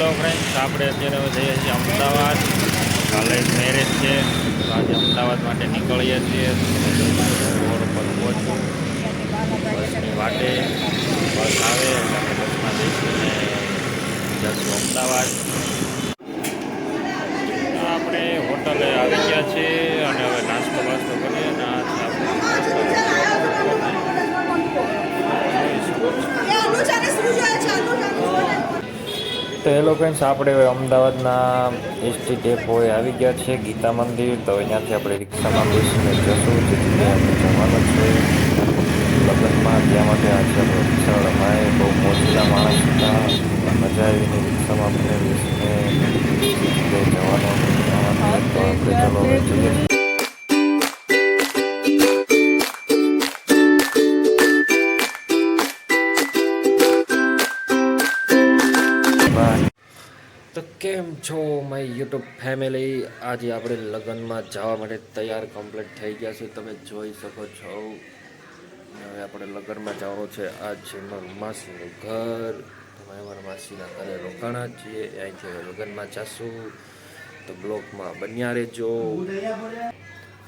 Hello friends, આપણે અત્યારે જઈએ છીએ અમદાવાદ. કાલે મેરેજ છે, તો આજે અમદાવાદ માટે નીકળીએ છીએ. રોડ પર પહોંચું, બસની વાટે. બસ આવે એટલે આપણે બસમાં બેસીને જશું અમદાવાદ. આપણે હોટલે આવી ગયા છીએ અને હવે નાસ્તો વાસ્તો કરીએ અને આ છે તો હેલો ફ્રેન્ડ્સ, આપણે હવે અમદાવાદના એસટી ડેપોએ આવી ગયા છે, ગીતા મંદિર. તો અહીંયાથી આપણે રિક્ષામાં બેસીને જશું જે જગ્યાએ આપણે જવાનું છે લગ્નમાં. ત્યાં માટે આ છે આપણે રિક્ષાવાળા બહુ મોજીલા માણસ હતા. મજા આવીને રિક્ષામાં આપણે બેસીને જે જગ્યાએ જવાનું તો આપણે ચલો હવે જઈએ. તો કેમ છો માય યુટ્યુબ ફેમિલી? આજે આપણે લગ્નમાં જવા માટે તૈયાર કમ્પ્લીટ થઈ ગયા છે, તમે જોઈ શકો છો. હવે આપણે લગ્નમાં જવાનું છે. આ છે મારું માસીનું ઘર. તમે અમારા માસીના ઘરે રોકાણા છીએ, અહીંથી હવે લગ્નમાં જશું. તો બ્લોગમાં બન્યા રહેજો.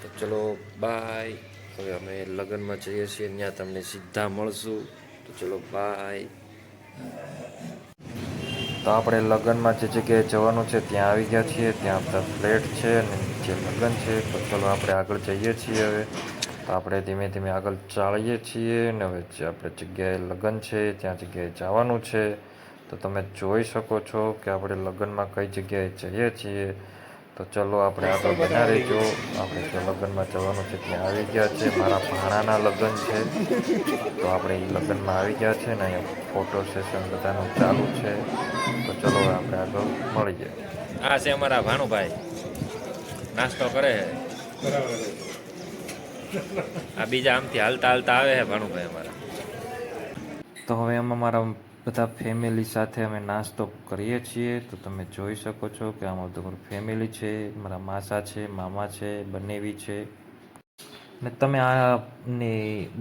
તો ચલો બાય. હવે અમે લગ્નમાં જઈએ છીએ, ત્યાં તમને સીધા મળશું. તો ચલો બાય. તો આપણે લગ્નમાં જે જગ્યાએ જવાનું છે ત્યાં આવી ગયા છીએ. ત્યાં બધા ફ્લેટ છે અને નીચે લગ્ન છે. તો ચલો આપણે આગળ જઈએ છીએ. હવે તો આપણે ધીમે ધીમે આગળ ચાલીએ છીએ ને હવે જે આપણે જગ્યાએ લગ્ન છે ત્યાં જગ્યાએ જવાનું છે. તો તમે જોઈ શકો છો કે આપણે લગ્નમાં કઈ જગ્યાએ જઈએ છીએ. તો ચલો આપણે આગળ બના રહીજો. આપણે જે લગ્નમાં જવાનું છે ત્યાં આવી ગયા છે. મારા ભાણાના લગ્ન છે, તો આપણે એ લગ્નમાં આવી ગયા છે ને અહીંયા ફોટો સેશન બધાનું ચાલુ છે. તો ચલો આપણે આગળ મળીએ. આ છે અમારા ભાણુભાઈ, નાસ્તો કરે છે. આ બીજા આમથી હાલતા હાલતા આવે છે ભાણુભાઈ અમારા. તો હવે આમાં મારા બધા ફેમિલી સાથે અમે નાસ્તો કરીએ છીએ. તો તમે જોઈ શકો છો કે આમાં બધું ફેમિલી છે. મારા માસા છે, મામા છે, બનેવી છે. ને તમે આને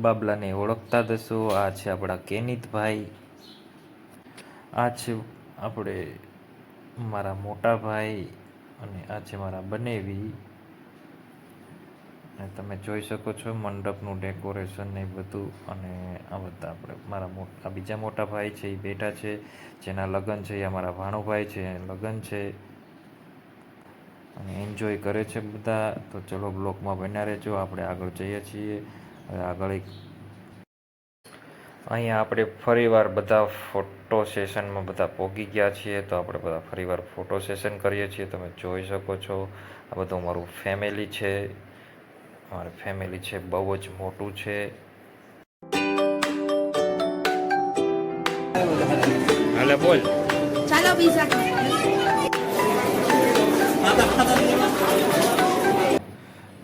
બાબલાને ઓળખતા દશો. આ છે આપણા કેનિતભાઈ. આ છે આપણે મારા મોટા ભાઈ અને આ છે મારા બનેવી. અને તમે જોઈ શકો છો મંડપનું ડેકોરેશન ને બધું. અને આ બધા આપણે મારા બીજા મોટા ભાઈ છે એ બેઠા છે, જેના લગ્ન છે. એ અમારા ભાણુભાઈ છે, લગ્ન છે અને એન્જોય કરે છે બધા. તો ચલો બ્લોકમાં બન્યા રહેજો. આપણે આગળ જઈએ છીએ. હવે આગળ અહીંયા આપણે ફરીવાર બધા ફોટો સેશનમાં બધા પહોંચી ગયા છીએ. તો આપણે બધા ફરીવાર ફોટો સેશન કરીએ છીએ. તમે જોઈ શકો છો આ બધું મારું ફેમિલી છે. અમારું ફેમિલી છે બહુ જ મોટું છે. હાલે બોલ. ચાલો પીઝા.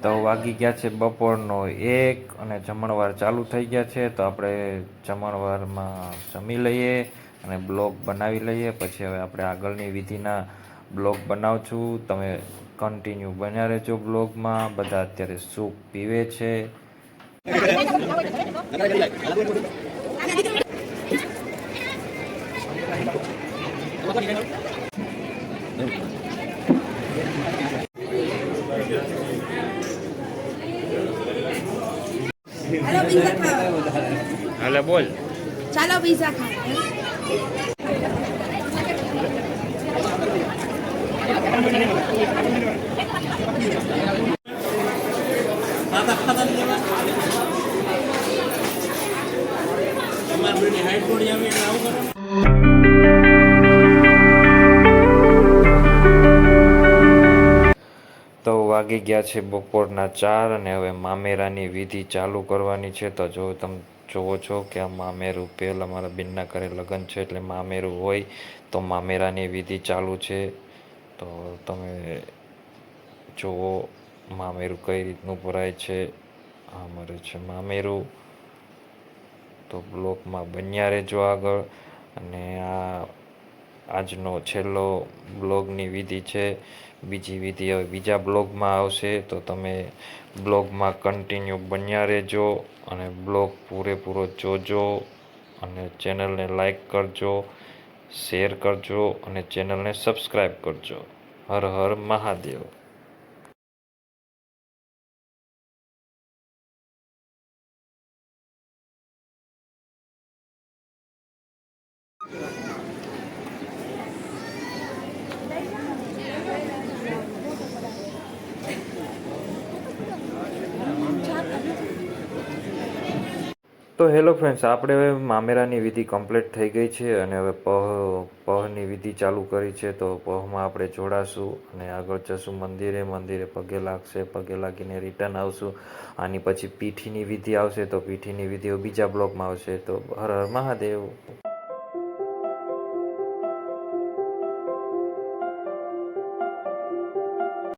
તો વાગી ગયા છે બપોરનો 1 અને જમણવાર ચાલુ થઈ ગયા છે. તો આપણે જમણવારમાં જમી લઈએ અને બ્લોગ બનાવી લઈએ. પછી હવે આપણે આગળની વિધિના બ્લોગ બનાવશું. તમે કન્ટિન્યુ બન્યા રહેજો બ્લોગમાં. બધા અત્યારે સૂપ પીવે છે. હાલે બોલ. ચાલો પીઝા ખાવા. તો વાગી ગયા છે બપોરના 4 અને હવે મામેરાની વિધિ ચાલુ કરવાની છે. તો જો તમે જોવો છો કે આ મામેરું પહેલાં મારા બેનના ઘરે લગ્ન છે એટલે મામેરું હોય. તો મામેરાની વિધિ ચાલુ છે. તો તમે જુઓ મામેરું કઈ રીતનું ભરાય છે. આ મારે છે મામેરું. તો બ્લોકમાં બન્યા રહેજો આગળ. અને આજનો છેલ્લો બ્લોગની વિધિ છે. બીજી વિધિ હવે બીજા બ્લોગમાં આવશે. તો તમે બ્લોગમાં કન્ટિન્યુ બન્યા રહેજો અને બ્લોગ પૂરેપૂરો જોજો અને ચેનલને લાઈક કરજો, શેર કરજો અને ચેનલને સબસ્ક્રાઈબ કરજો. હર હર મહાદેવ. તો હેલો ફ્રેન્ડ્સ, આપણે હવે મામેરાની વિધિ કમ્પ્લીટ થઈ ગઈ છે અને હવે પહની વિધિ ચાલુ કરી છે. તો પહમાં આપણે જોડાશું અને આગળ જશું મંદિરે. મંદિરે પગે લાગશે, પગે લાગીને રિટર્ન આવશું. આની પછી પીઠીની વિધિ આવશે, તો પીઠીની વિધિઓ બીજા બ્લોગમાં આવશે. તો હર હર મહાદેવ.